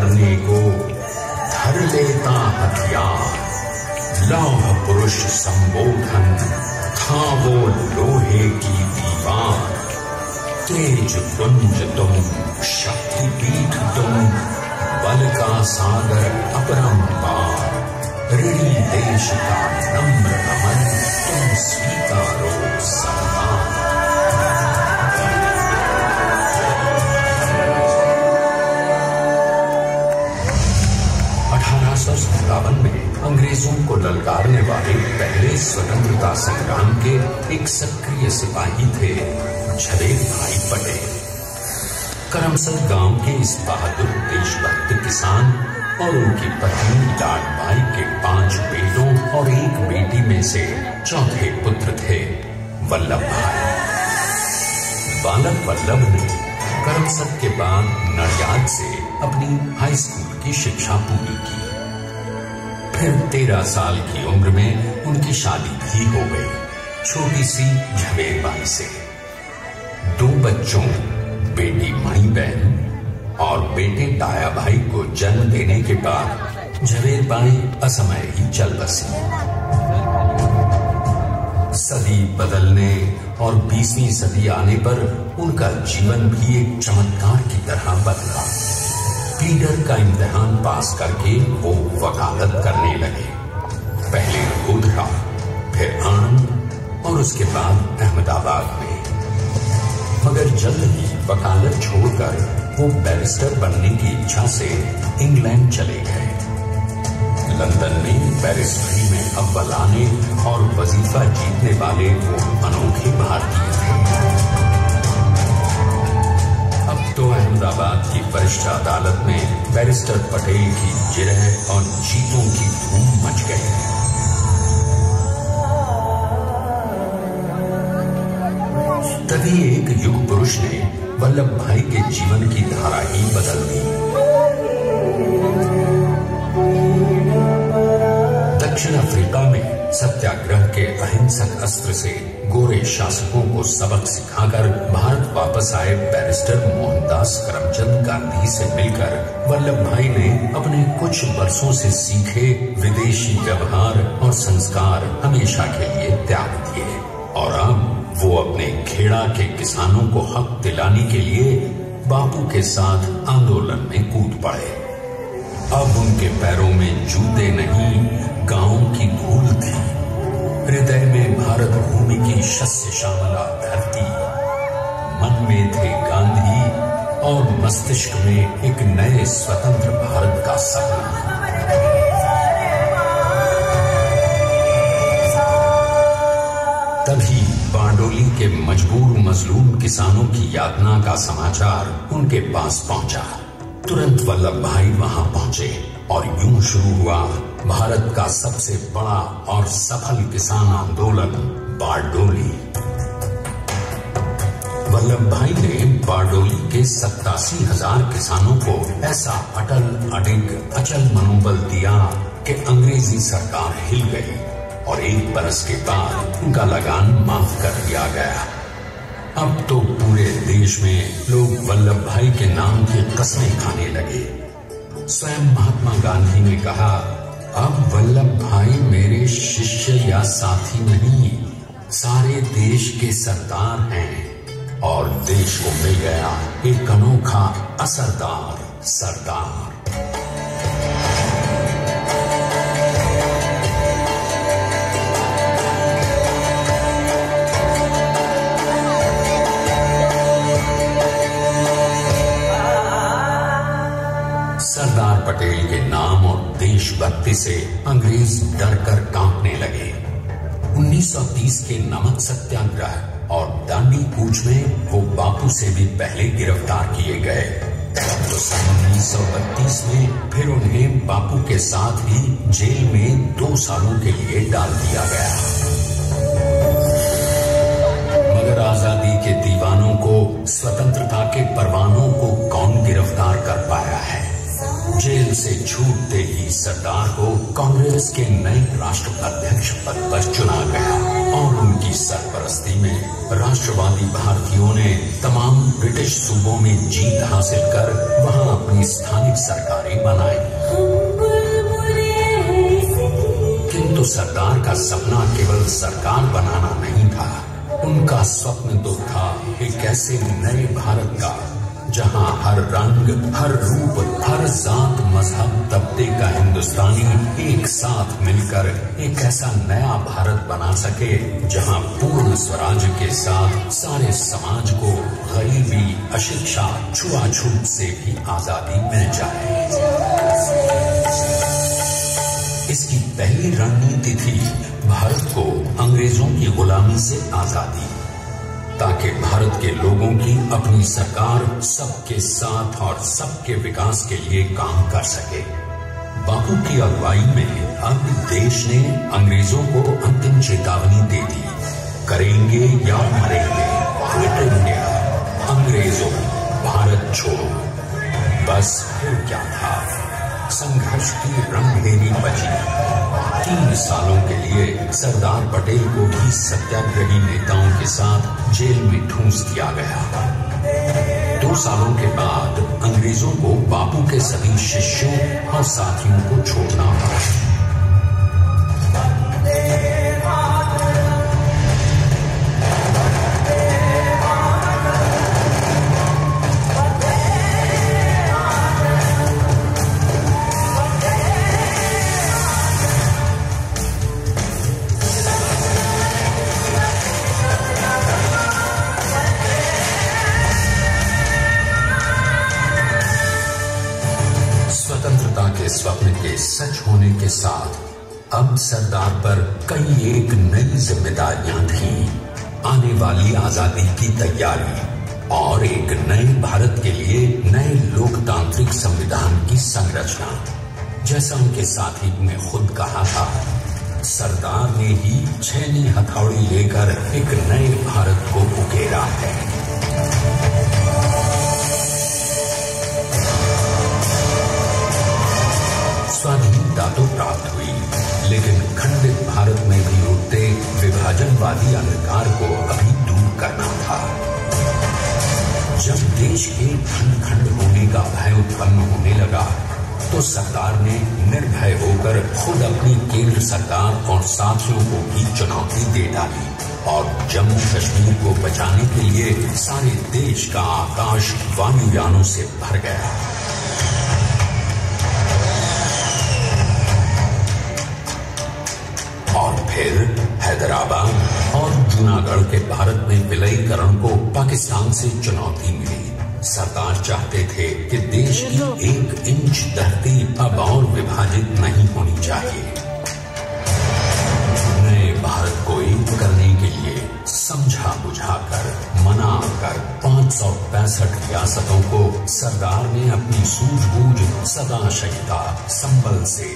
करने को धर लेता हथियार। लौह पुरुष संबोधन था वो लोहे की दीवार। तेज पुंज तुम, शक्ति पीठ तुम, बल का सागर अपरंपार। ऋणी देश का नम्र अमन तुम स्वीकारो सरदार। 1857 में अंग्रेजों को ललकारने वाले पहले स्वतंत्रता संग्राम के एक सक्रिय सिपाही थे झवेर भाई पटेल। करमसद गांव के इस बहादुर देशभक्त किसान और उनकी पत्नी लाडबाई के 5 बेटों और 1 बेटी में से चौथे पुत्र थे वल्लभ भाई। बालक वल्लभ ने करमसद के बाद नडियाद से अपनी हाई स्कूल की शिक्षा पूरी की। फिर 13 साल की उम्र में उनकी शादी भी हो गई छोटी सी झवेर बाई से। 2 बच्चों, बेटी मणिबेन और बेटे ताया भाई को जन्म देने के बाद झवेर बाई असमय ही चल बसी। सदी बदलने और 20वीं सदी आने पर उनका जीवन भी एक चमत्कार की तरह बदला। पीडर का इम्तिहान पास करके वो वकालत करने लगे। पहले गोधरा, फिर आणंद और उसके बाद अहमदाबाद में। मगर जल्द ही वकालत छोड़कर वो बैरिस्टर बनने की इच्छा से इंग्लैंड चले गए। लंदन में बैरिस्टरी में अव्वल आने और वजीफा जीतने वाले वो अनोखे भारतीय थे। अब तो अहमदाबाद की वरिष्ठ अदालत में बैरिस्टर पटेल की जिरह और जीतों की धूम मच गई। तभी एक युग पुरुष ने वल्लभ भाई के जीवन की धारा ही बदल दी। दक्षिण अफ्रीका में सत्याग्रह के अहिंसक अस्त्र से गोरे शासकों को सबक सिखाकर भारत वापस आए बैरिस्टर मोहनदास करमचंद गांधी से मिलकर वल्लभ भाई ने अपने कुछ वर्षों से सीखे विदेशी व्यवहार और संस्कार हमेशा के लिए त्याग दिए और अब वो अपने खेड़ा के किसानों को हक दिलाने के लिए बापू के साथ आंदोलन में कूद पड़े। अब उनके पैरों में जूते नहीं, गांव की धूल थी। हृदय में भारत भूमि की शस्य श्यामला धरती। मन में थे गांधी और मस्तिष्क में एक नए स्वतंत्र भारत का सपना। तभी बारडोली के मजबूर मजलूम किसानों की यातना का समाचार उनके पास पहुंचा। तुरंत वल्लभ भाई वहां पहुंचे और यूं शुरू हुआ भारत का सबसे बड़ा और सफल किसान आंदोलन बारडोली। वल्लभ भाई ने बारडोली के 87,000 किसानों को ऐसा अटल अडिग अचल मनोबल दिया कि अंग्रेजी सरकार हिल गई और 1 बरस के बाद उनका लगान माफ कर दिया गया। अब तो पूरे देश में लोग वल्लभ भाई के नाम की कस्में खाने लगे। स्वयं महात्मा गांधी ने कहा, अब वल्लभ भाई मेरे शिष्य या साथी नहीं, सारे देश के सरदार हैं और देश को मिल गया एक अनोखा असरदार सरदार। सरदार पटेल के नाम और देशभक्ति से अंग्रेज डर कर कांपने लगे। 1930 के नमक सत्याग्रह और दांडी कूच में वो बापू से भी पहले गिरफ्तार किए गए। तो सन 1932 में फिर उन्हें बापू के साथ ही जेल में 2 सालों के लिए डाल दिया गया। मगर आजादी के दीवानों को, स्वतंत्रता के परवानों को कौन गिरफ्तार कर पाया है? जेल से छूटते ही सरदार को कांग्रेस के नए राष्ट्राध्यक्ष पद पर चुना गया और उनकी सरपरस्ती में राष्ट्रवादी भारतीयों ने तमाम ब्रिटिश सूबों में जीत हासिल कर वहां अपनी स्थानिक सरकारें बनाई। किंतु सरदार का सपना केवल सरकार बनाना नहीं था। उनका स्वप्न तो था एक ऐसे नए भारत का जहां हर रंग, हर रूप, हर जात, मजहब, तबके का हिंदुस्तानी एक साथ मिलकर एक ऐसा नया भारत बना सके जहां पूर्ण स्वराज के साथ सारे समाज को गरीबी, अशिक्षा, छुआछूत से भी आजादी मिल जाए। इसकी पहली रणनीति थी भारत को अंग्रेजों की गुलामी से आजादी, ताकि भारत के लोगों की अपनी सरकार सबके साथ और सबके विकास के लिए काम कर सके। बापू की अगुवाई में अब देश ने अंग्रेजों को अंतिम चेतावनी दे दी, करेंगे या मरेंगे, क्विट इंडिया, अंग्रेजों भारत छोड़ो। बस फिर क्या था, संघर्ष की रणभेरी बची। 3 सालों के लिए सरदार पटेल को भी सत्याग्रही नेताओं के साथ जेल में ठूंस दिया गया। 2 सालों के बाद अंग्रेजों को बापू के सभी शिष्यों और साथियों को छोड़ना पड़ा। स्वतंत्रता के स्वप्न के सच होने के साथ अब सरदार पर कई एक नई जिम्मेदारियां थीं। आने वाली आजादी की तैयारी और एक नए भारत के लिए नए लोकतांत्रिक संविधान की संरचना। जैसा उनके साथी ने खुद कहा था, सरदार ने ही छेनी हथौड़ी लेकर एक नए भारत को उकेरा है। स्वाधीनता तो प्राप्त हुई, लेकिन खंडित भारत में भी उठते विभाजनवादी अंधकार को अभी दूर करना था। जब देश के खंड खंड होने का भय उत्पन्न होने लगा तो सरदार ने निर्भय होकर खुद अपनी केंद्र सरकार और साथियों को भी चुनौती दे डाली और जम्मू कश्मीर को बचाने के लिए सारे देश का आकाश वायुयानों से भर गया। और फिर हैदराबाद और जूनागढ़ के भारत में विलयीकरण को पाकिस्तान से चुनौती मिली। सरदार चाहते थे कि देश की 1 इंच धरती अब और विभाजित नहीं होनी चाहिए। नए भारत को एक करने के लिए समझा बुझाकर, मना कर 565 रियासतों को सरदार ने अपनी सूझबूझ, सदाशयता, संबल से